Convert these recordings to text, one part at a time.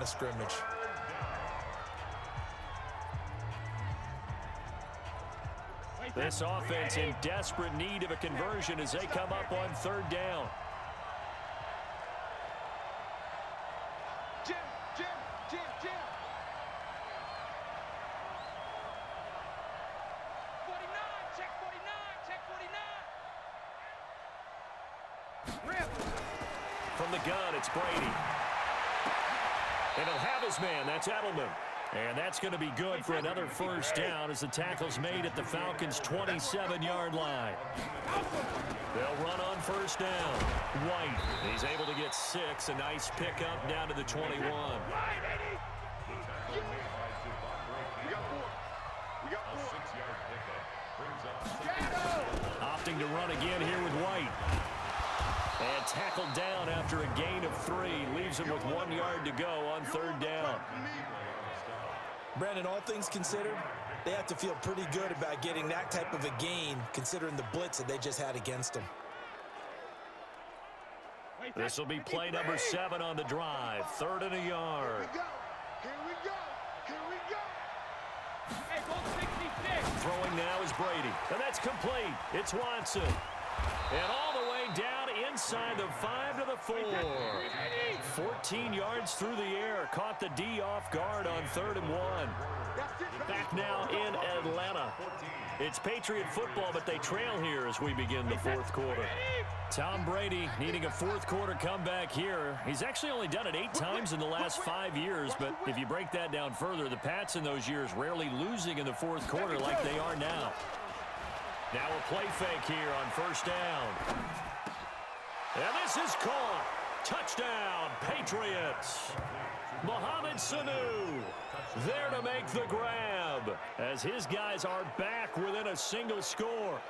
of scrimmage. This offense in desperate need of a conversion as they come up on third down. Jim. 49, check 49. Rip. From the gun, it's Brady. And he'll have his man. That's Edelman. And that's going to be good for another first down as the tackle's made at the Falcons' 27-yard line. They'll run on first down. White, he's able to get 6. A nice pickup down to the 21. Opting to run again here with White. And tackled down after a gain of 3. Leaves him with 1 yard to go on third down. Brandon, all things considered, they have to feel pretty good about getting that type of a gain considering the blitz that they just had against them. This will be play number 7 on the drive. 3rd and a yard. Here we go. Hey, go 66. Throwing now is Brady. And that's complete. It's Watson. And all the way down inside the 5 to the 4. 14 yards through the air. Caught the D off guard on 3rd and 1. Back now in Atlanta. It's Patriot football, but they trail here as we begin the 4th quarter. Tom Brady needing a 4th quarter comeback here. He's actually only done it 8 times in the last 5 years, but if you break that down further, the Pats in those years rarely losing in the 4th quarter like they are now. Now a play fake here on first down. And this is caught. Touchdown, Patriots. Mohamed Sanu there to make the grab as his guys are back within a single score.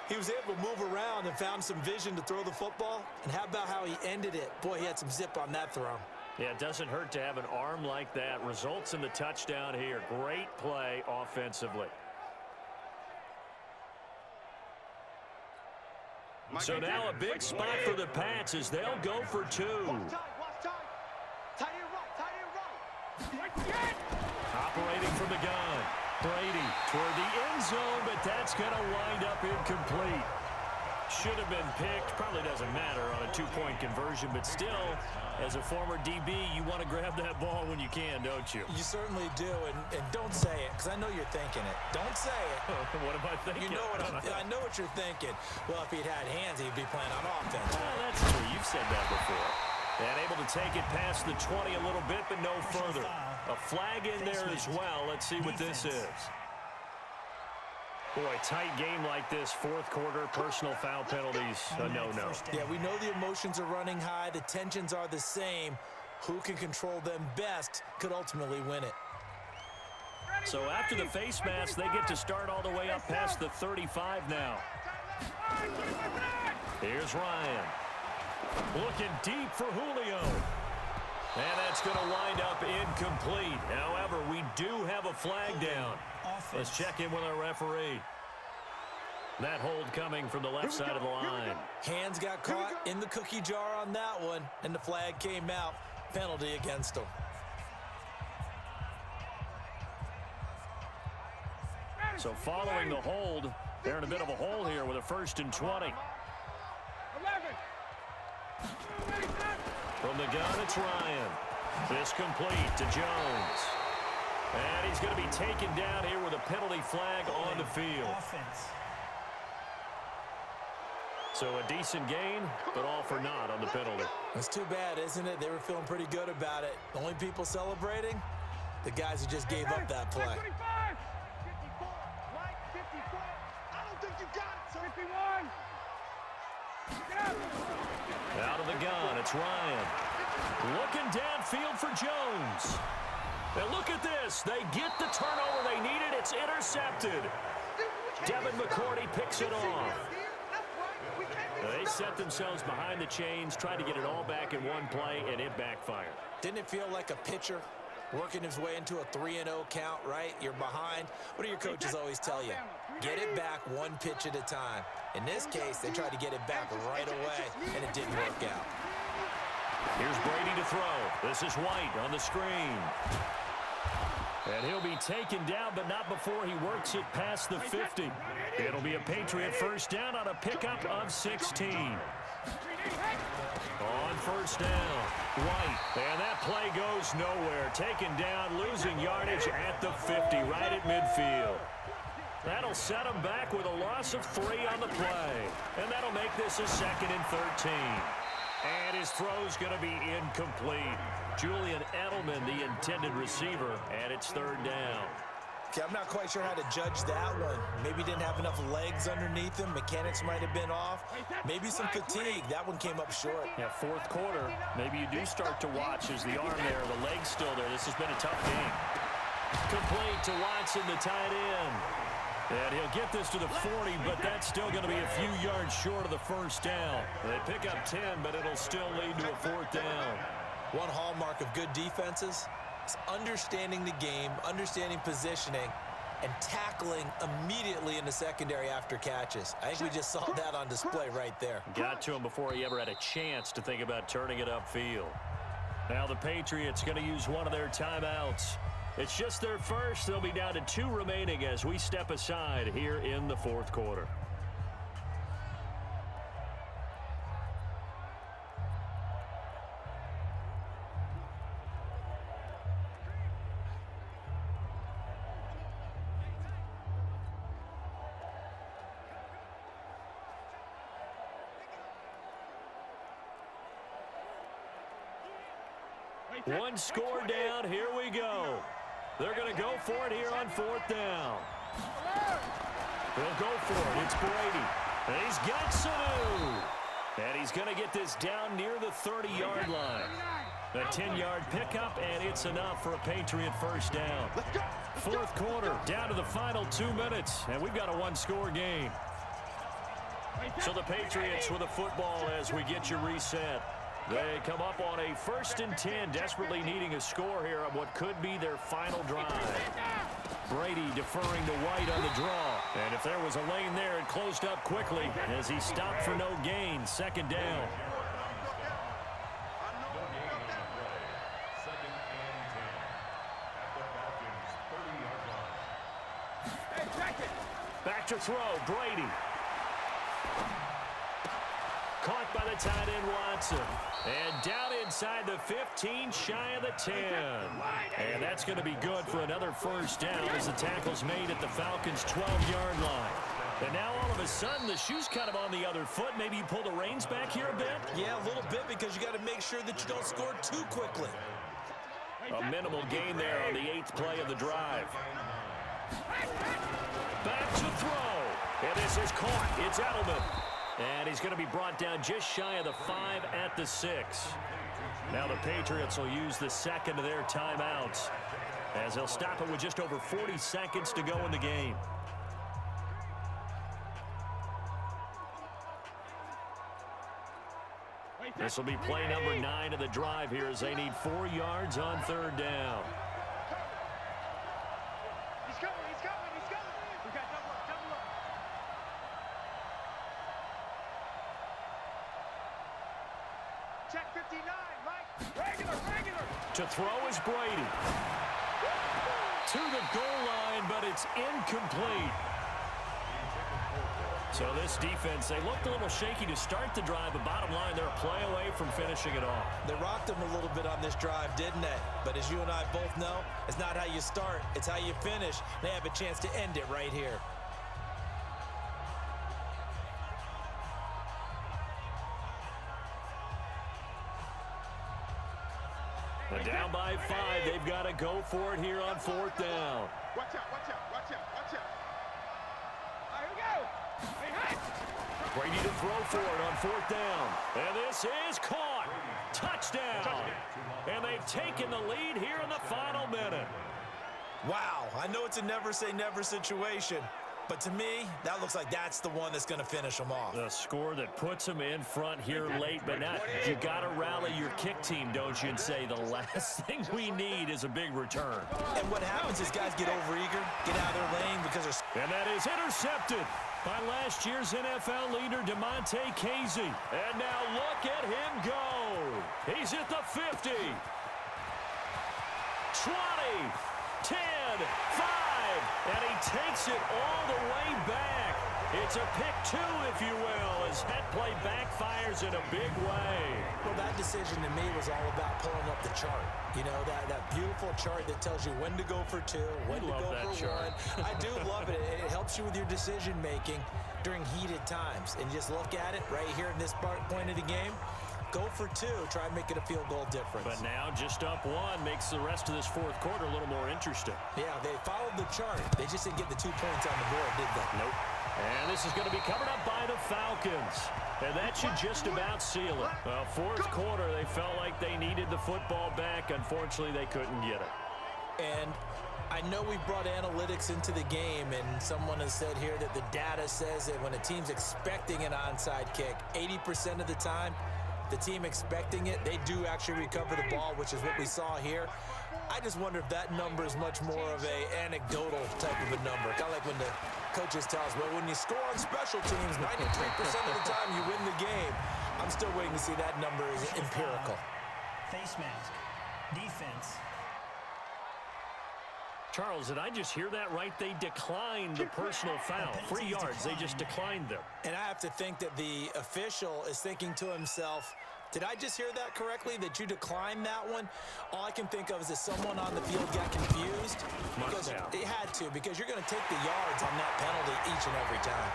He was able to move around and found some vision to throw the football. And how about how he ended it? Boy, he had some zip on that throw. Yeah, it doesn't hurt to have an arm like that. Results in the touchdown here. Great play offensively. So now a big spot for the Pats as they'll go for 2. Operating from the gun. Brady toward the end zone, but that's going to wind up incomplete. Should have been picked. Probably doesn't matter on a 2-point conversion, but still, as a former DB, you want to grab that ball when you can, don't you? You certainly do, and don't say it, because I know you're thinking it. Don't say it. What am I thinking? You know what I know what you're thinking. Well, if he'd had hands, he'd be playing on offense. Oh, that's true. You've said that before. And able to take it past the 20 a little bit, but no further. A flag in there as well. Let's see what this is. Boy, tight game like this, 4th quarter, personal foul penalties, a no-no. Yeah, we know the emotions are running high. The tensions are the same. Who can control them best could ultimately win it. So after the face mask, they get to start all the way up past the 35 now. Here's Ryan. Looking deep for Julio. And that's going to wind up incomplete. However, we do have a flag down. Let's check in with our referee. That hold coming from the left side of the line. Hands got caught in the cookie jar on that one, and the flag came out. Penalty against them. So following the hold, they're in a bit of a hole here with a 1st and 20. From the gun, it's Ryan. This complete to Jones. And he's going to be taken down here with a penalty flag on the field. So a decent gain, but all for naught on the penalty. That's too bad, isn't it? They were feeling pretty good about it. The only people celebrating, the guys who just gave up that play. 54, Mike, 54. I don't think you got it, 51. Out of the gun, it's Ryan. Looking downfield for Jones. And look at this. They get the turnover they needed. It's intercepted. Devin McCourty picks it off. They set themselves behind the chains, tried to get it all back in one play, and it backfired. Didn't it feel like a pitcher working his way into a 3-0 count, right? You're behind. What do your coaches always tell you? Get it back one pitch at a time. In this case, they tried to get it back right away, and it didn't work out. Here's Brady to throw. This is White on the screen. And he'll be taken down, but not before he works it past the 50. It'll be a Patriot first down on a pickup of 16. On first down, White. And that play goes nowhere. Taken down, losing yardage at the 50, right at midfield. That'll set him back with a loss of 3 on the play. And that'll make this a 2nd and 13. And his throw's going to be incomplete. Julian Edelman, the intended receiver, and it's 3rd down. Okay, I'm not quite sure how to judge that one. Maybe didn't have enough legs underneath him. Mechanics might have been off. Maybe some fatigue. That one came up short. Yeah, 4th quarter. Maybe you do start to watch as the arm there, the leg's still there. This has been a tough game. Complete to Watson, the tight end. And he'll get this to the 40, but that's still going to be a few yards short of the first down. They pick up 10, but it'll still lead to a 4th down. One hallmark of good defenses is understanding the game, understanding positioning, and tackling immediately in the secondary after catches. I think we just saw that on display right there. Got to him before he ever had a chance to think about turning it upfield. Now the Patriots going to use one of their timeouts. It's just their first. They'll be down to 2 remaining as we step aside here in the 4th quarter. One score down. Here we go. They're going to go for it here on 4th down. They'll go for it. It's Brady. And he's got Sanu. And he's going to get this down near the 30-yard line. A 10-yard pickup, and it's enough for a Patriot first down. 4th quarter, down to the final 2 minutes, and we've got a one-score game. So the Patriots with a football as we get you reset. They come up on a 1st and 10, desperately needing a score here on what could be their final drive. Brady deferring to White on the draw. And if there was a lane there, it closed up quickly as he stopped for no gain. 2nd down. Back to throw, Brady. Caught by the tight end, Watson. And down inside the 15, shy of the 10. And that's going to be good for another first down as the tackle's made at the Falcons' 12-yard line. And now all of a sudden, the shoe's kind of on the other foot. Maybe you pull the reins back here a bit? Yeah, a little bit, because you got to make sure that you don't score too quickly. A minimal gain there on the 8th play of the drive. Back to throw. And this is caught. It's Edelman. And he's going to be brought down just shy of the 5 at the 6. Now the Patriots will use the 2nd of their timeouts as they'll stop it with just over 40 seconds to go in the game. This will be play number 9 of the drive here as they need 4 yards on 3rd down. He's coming. We got double up. Check 59, Mike. Regular. To throw is Brady. To the goal line, but it's incomplete. So this defense, they looked a little shaky to start the drive, but bottom line, they're a play away from finishing it off. They rocked them a little bit on this drive, didn't they? But as you and I both know, it's not how you start, it's how you finish. They have a chance to end it right here. And down by 5, they've got to go for it here on 4th down. Watch out. Here we go. Hey. Brady to throw for it on 4th down. And this is caught. Touchdown. And they've taken the lead here in the final minute. Wow, I know it's a never say never situation, but to me, that looks like that's the one that's going to finish them off. The score that puts them in front here late, but now you got to rally your kick team, don't you, and say the last thing we need is a big return. And what happens is guys get overeager, get out of their lane because they're... And that is intercepted. by last year's NFL leader, Demonte Casey. And now look at him go. He's at the 50. 20, 10, 5, and he takes it all the way back. It's a pick two, if you will, as that play backfires in a big way. Well, that decision to me was all about pulling up the chart. You know, that beautiful chart that tells you when to go for two, when to go for one. I do love it. It helps you with your decision-making during heated times. And just look at it right here in this point of the game. Go for two, try and make it a field goal difference. But now just up one makes the rest of this fourth quarter a little more interesting. Yeah, they followed the chart. They just didn't get the 2 points on the board, did they? Nope. And this is going to be covered up by the Falcons. And that should just about seal it. Well, fourth quarter, they felt like they needed the football back. Unfortunately, they couldn't get it. And I know we brought analytics into the game, and someone has said here that the data says that when a team's expecting an onside kick, 80% of the time, the team expecting it, they do actually recover the ball, which is what we saw here. I just wonder if that number is much more of a anecdotal type of a number. Kind of like when the coaches tell us, well, when you score on special teams, 93% of the time you win the game. I'm still waiting to see that number is empirical. Face mask. Defense. Charles, did I just hear that right? They declined the personal foul. 3 yards, they just declined them. And I have to think that the official is thinking to himself, did I just hear that correctly, that you declined that one? All I can think of is that someone on the field got confused. Because it had to, because you're going to take the yards on that penalty each and every time.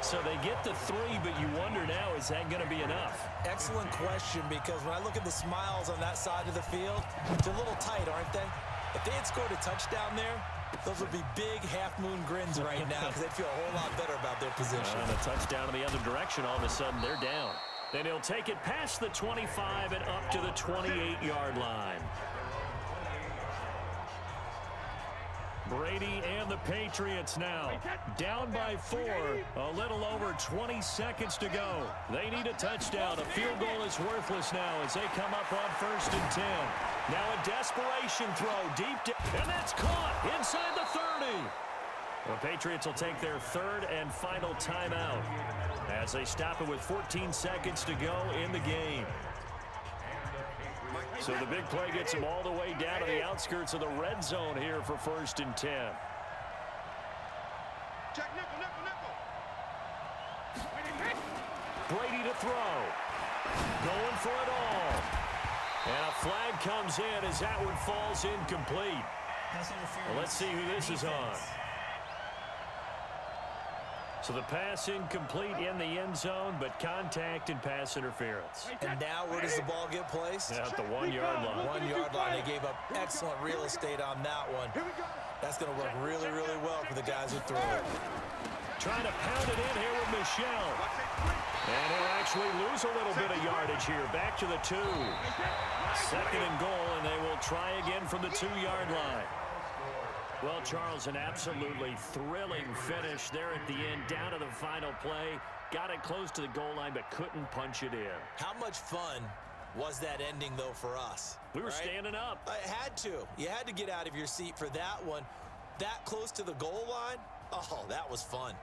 So they get the 3, but you wonder now, is that going to be enough? Excellent question, because when I look at the smiles on that side of the field, they're a little tight, aren't they? If they had scored a touchdown there, those would be big half-moon grins right now because they'd feel a whole lot better about their position. And a touchdown in the other direction, all of a sudden they're down. Then he'll take it past the 25 and up to the 28-yard line. Brady and the Patriots now down by 4. A little over 20 seconds to go. They need a touchdown. A field goal is worthless now as they come up on 1st and 10. Now a desperation throw deep down. And that's caught inside the 30. The Patriots will take their 3rd and final timeout as they stop it with 14 seconds to go in the game. So the big play gets him all the way down to the outskirts of the red zone here for 1st and 10. Check nickel, nickel, nickel. Brady to throw. Going for it all. And a flag comes in as that one falls incomplete. Well, let's see who this is on. So the pass incomplete in the end zone, but contact and pass interference. And now where does the ball get placed? At the 1-yard line. 1-yard line. They gave up excellent real estate on that one. That's going to work really, really well for the guys who throw it. Trying to pound it in here with Michel. And he'll actually lose a little bit of yardage here. Back to the 2. 2nd and goal, and they will try again from the 2-yard line. Well, Charles, an absolutely thrilling finish there at the end, down to the final play. Got it close to the goal line, but couldn't punch it in. How much fun was that ending, though, for us? We were standing up. It had to. You had to get out of your seat for that one. That close to the goal line, oh, that was fun.